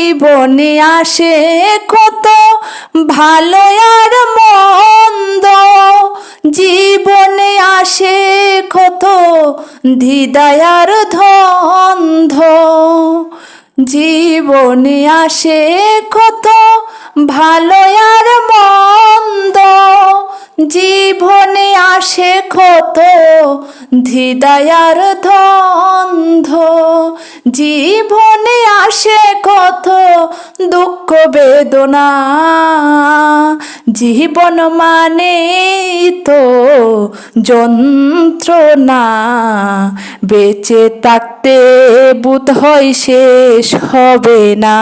জীবনে আসে কত ভালো আর মন্দ, জীবনে আসে কত দ্বিধায় আর দ্বন্দ্ব, জীবনে আসে কত ভালো আর মন্দ, জীবনে আসে কত দ্বিধায় আর দ্বন্দ্ব, জীবনে আসে কত দুঃখ বেদনা, জীবন মানে তো যন্ত্রণা, বেঁচে থাকতে বোধ হয় শেষ হবে না।